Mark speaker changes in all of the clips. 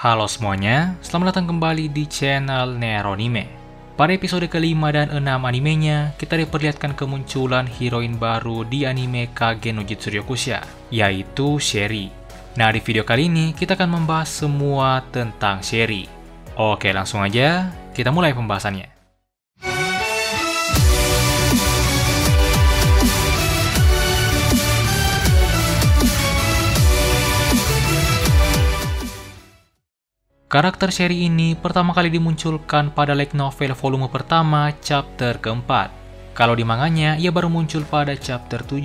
Speaker 1: Halo semuanya, selamat datang kembali di channel Neronime. Pada episode kelima dan 6 animenya, kita diperlihatkan kemunculan heroin baru di anime Kage no Jitsu Ryokusha, yaitu Sherry. Nah, di video kali ini kita akan membahas semua tentang Sherry. Oke, langsung aja, kita mulai pembahasannya. Karakter Sherry ini pertama kali dimunculkan pada light novel volume pertama chapter keempat. Kalau di manganya, ia baru muncul pada chapter 7.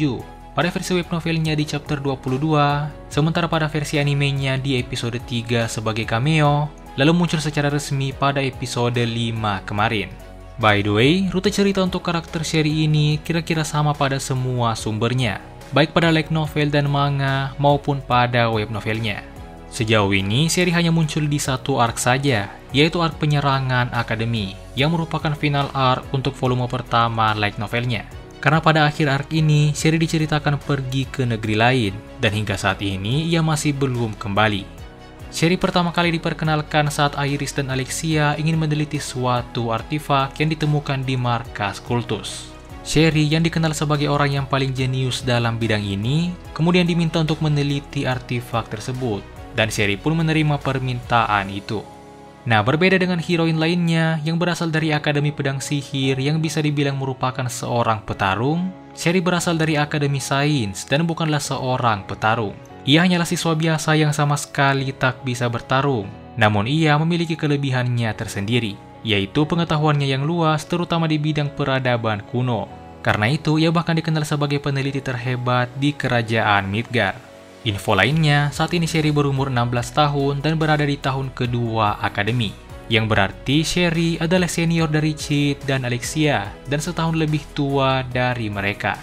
Speaker 1: Pada versi web novelnya di chapter 22, sementara pada versi animenya di episode 3 sebagai cameo, lalu muncul secara resmi pada episode 5 kemarin. By the way, rute cerita untuk karakter Sherry ini kira-kira sama pada semua sumbernya, baik pada light novel dan manga maupun pada web novelnya. Sejauh ini, Sherry hanya muncul di satu arc saja, yaitu arc penyerangan Akademi, yang merupakan final arc untuk volume pertama light novelnya. Karena pada akhir arc ini, Sherry diceritakan pergi ke negeri lain, dan hingga saat ini ia masih belum kembali. Sherry pertama kali diperkenalkan saat Iris dan Alexia ingin meneliti suatu artefak yang ditemukan di markas kultus. Sherry yang dikenal sebagai orang yang paling jenius dalam bidang ini, kemudian diminta untuk meneliti artefak tersebut. Dan Sherry pun menerima permintaan itu. Nah, berbeda dengan heroin lainnya yang berasal dari Akademi Pedang Sihir yang bisa dibilang merupakan seorang petarung, Sherry berasal dari Akademi Sains dan bukanlah seorang petarung. Ia hanyalah siswa biasa yang sama sekali tak bisa bertarung. Namun ia memiliki kelebihannya tersendiri, yaitu pengetahuannya yang luas terutama di bidang peradaban kuno. Karena itu, ia bahkan dikenal sebagai peneliti terhebat di kerajaan Midgar. Info lainnya, saat ini Sherry berumur 16 tahun dan berada di tahun kedua Akademi, yang berarti Sherry adalah senior dari Chit dan Alexia dan setahun lebih tua dari mereka.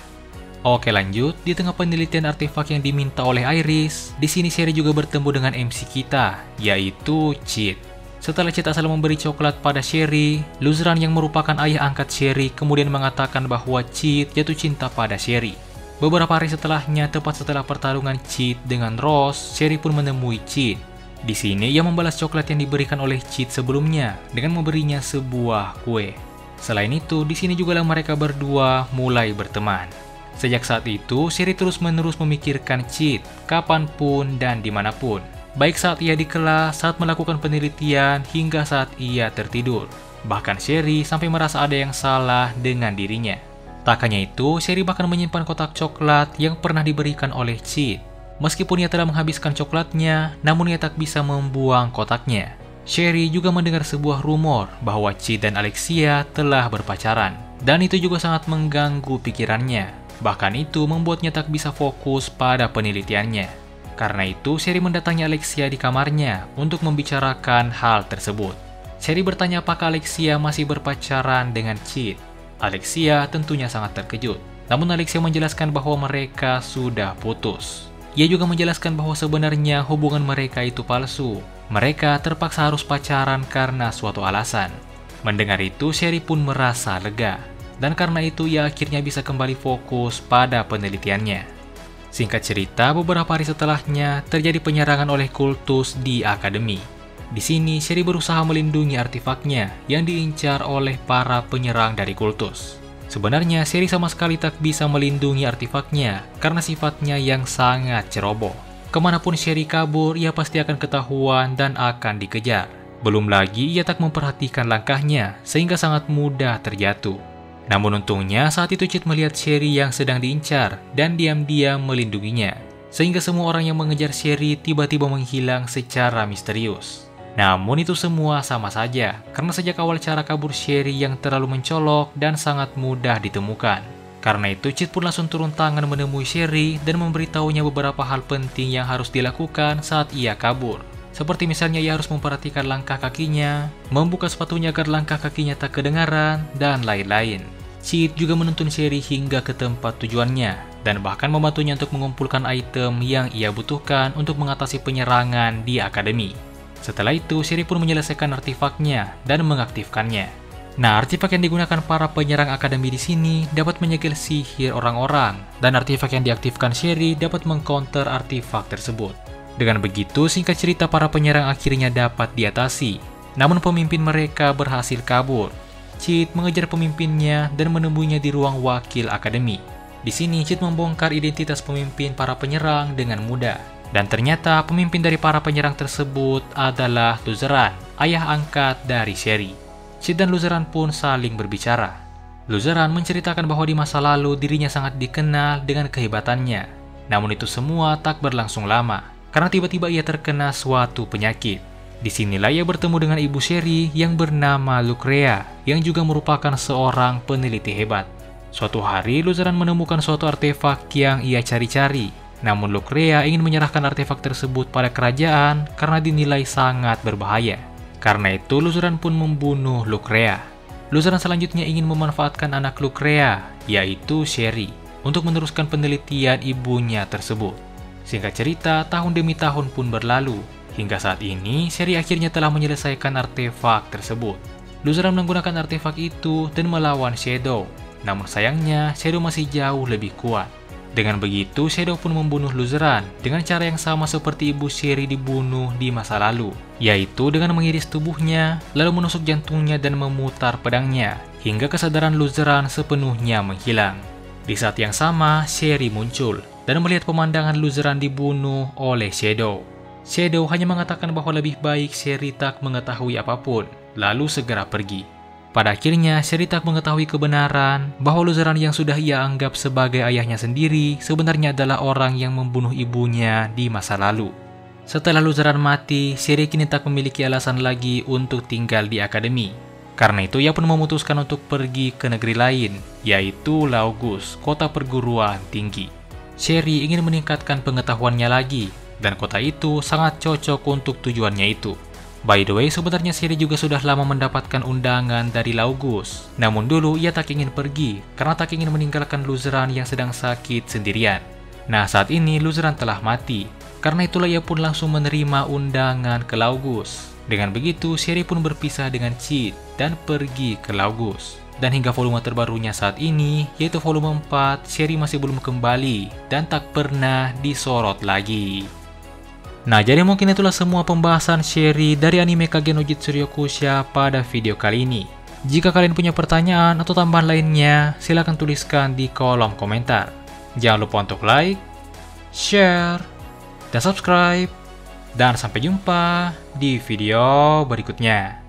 Speaker 1: Oke, lanjut. Di tengah penelitian artefak yang diminta oleh Iris, di sini Sherry juga bertemu dengan MC kita, yaitu Chit. Setelah Chit asal memberi coklat pada Sherry, Luzran yang merupakan ayah angkat Sherry kemudian mengatakan bahwa Chit jatuh cinta pada Sherry. Beberapa hari setelahnya, tepat setelah pertarungan Chit dengan Rose, Sherry pun menemui Chit. Di sini ia membalas coklat yang diberikan oleh Chit sebelumnya dengan memberinya sebuah kue. Selain itu, di sini juga mereka berdua mulai berteman. Sejak saat itu, Sherry terus-menerus memikirkan Chit, kapanpun dan dimanapun. Baik saat ia di kelas, saat melakukan penelitian, hingga saat ia tertidur. Bahkan Sherry sampai merasa ada yang salah dengan dirinya. Tak hanya itu, Sherry bahkan menyimpan kotak coklat yang pernah diberikan oleh Chit. Meskipun ia telah menghabiskan coklatnya, namun ia tak bisa membuang kotaknya. Sherry juga mendengar sebuah rumor bahwa Chit dan Alexia telah berpacaran. Dan itu juga sangat mengganggu pikirannya. Bahkan itu membuatnya tak bisa fokus pada penelitiannya. Karena itu, Sherry mendatangi Alexia di kamarnya untuk membicarakan hal tersebut. Sherry bertanya apakah Alexia masih berpacaran dengan Chit. Alexia tentunya sangat terkejut. Namun Alexia menjelaskan bahwa mereka sudah putus. Ia juga menjelaskan bahwa sebenarnya hubungan mereka itu palsu. Mereka terpaksa harus pacaran karena suatu alasan. Mendengar itu, Sherry pun merasa lega. Dan karena itu ia akhirnya bisa kembali fokus pada penelitiannya. Singkat cerita, beberapa hari setelahnya terjadi penyerangan oleh kultus di Akademi. Di sini, Sherry berusaha melindungi artefaknya yang diincar oleh para penyerang dari kultus. Sebenarnya, Sherry sama sekali tak bisa melindungi artefaknya karena sifatnya yang sangat ceroboh. Kemanapun Sherry kabur, ia pasti akan ketahuan dan akan dikejar. Belum lagi, ia tak memperhatikan langkahnya sehingga sangat mudah terjatuh. Namun untungnya, saat itu Chit melihat Sherry yang sedang diincar dan diam-diam melindunginya. Sehingga semua orang yang mengejar Sherry tiba-tiba menghilang secara misterius. Namun itu semua sama saja, karena sejak awal cara kabur Sherry yang terlalu mencolok dan sangat mudah ditemukan. Karena itu Chit pun langsung turun tangan menemui Sherry dan memberitahunya beberapa hal penting yang harus dilakukan saat ia kabur. Seperti misalnya ia harus memperhatikan langkah kakinya, membuka sepatunya agar langkah kakinya tak kedengaran, dan lain-lain. Chit juga menuntun Sherry hingga ke tempat tujuannya, dan bahkan membantunya untuk mengumpulkan item yang ia butuhkan untuk mengatasi penyerangan di Akademi. Setelah itu, Sherry pun menyelesaikan artefaknya dan mengaktifkannya. Nah, artefak yang digunakan para penyerang Akademi di sini dapat menyegel sihir orang-orang, dan artefak yang diaktifkan Sherry dapat mengcounter artefak tersebut. Dengan begitu, singkat cerita para penyerang akhirnya dapat diatasi. Namun pemimpin mereka berhasil kabur. Chit mengejar pemimpinnya dan menemuinya di ruang wakil akademi. Di sini, Chit membongkar identitas pemimpin para penyerang dengan mudah. Dan ternyata pemimpin dari para penyerang tersebut adalah Luzeran, ayah angkat dari Sherry. Chit dan Luzeran pun saling berbicara. Luzeran menceritakan bahwa di masa lalu dirinya sangat dikenal dengan kehebatannya. Namun itu semua tak berlangsung lama, karena tiba-tiba ia terkena suatu penyakit. Disinilah ia bertemu dengan ibu Sherry yang bernama Lucrea, yang juga merupakan seorang peneliti hebat. Suatu hari, Luzeran menemukan suatu artefak yang ia cari-cari. Namun Lucrea ingin menyerahkan artefak tersebut pada kerajaan karena dinilai sangat berbahaya. Karena itu, Luzeran pun membunuh Lucrea. Luzeran selanjutnya ingin memanfaatkan anak Lucrea, yaitu Sherry, untuk meneruskan penelitian ibunya tersebut. Singkat cerita, tahun demi tahun pun berlalu. Hingga saat ini, Sherry akhirnya telah menyelesaikan artefak tersebut. Luzeran menggunakan artefak itu dan melawan Shadow. Namun sayangnya, Shadow masih jauh lebih kuat. Dengan begitu, Shadow pun membunuh Luzeran dengan cara yang sama seperti ibu Sherry dibunuh di masa lalu, yaitu dengan mengiris tubuhnya, lalu menusuk jantungnya dan memutar pedangnya, hingga kesadaran Luzeran sepenuhnya menghilang. Di saat yang sama, Sherry muncul dan melihat pemandangan Luzeran dibunuh oleh Shadow. Shadow hanya mengatakan bahwa lebih baik Sherry tak mengetahui apapun, lalu segera pergi. Pada akhirnya, Sherry tak mengetahui kebenaran bahwa Luzeran yang sudah ia anggap sebagai ayahnya sendiri sebenarnya adalah orang yang membunuh ibunya di masa lalu. Setelah Luzeran mati, Sherry kini tak memiliki alasan lagi untuk tinggal di akademi. Karena itu, ia pun memutuskan untuk pergi ke negeri lain, yaitu Laogus, kota perguruan tinggi. Sherry ingin meningkatkan pengetahuannya lagi, dan kota itu sangat cocok untuk tujuannya itu. By the way, sebenarnya Sherry juga sudah lama mendapatkan undangan dari Laogus. Namun dulu ia tak ingin pergi, karena tak ingin meninggalkan Luzeran yang sedang sakit sendirian. Nah, saat ini Luzeran telah mati. Karena itulah ia pun langsung menerima undangan ke Laogus. Dengan begitu, Sherry pun berpisah dengan Chit dan pergi ke Laogus. Dan hingga volume terbarunya saat ini, yaitu volume 4, Sherry masih belum kembali dan tak pernah disorot lagi. Nah, jadi mungkin itulah semua pembahasan Sherry dari anime Kage no Jitsu Ryokusha pada video kali ini. Jika kalian punya pertanyaan atau tambahan lainnya, silahkan tuliskan di kolom komentar. Jangan lupa untuk like, share, dan subscribe. Dan sampai jumpa di video berikutnya.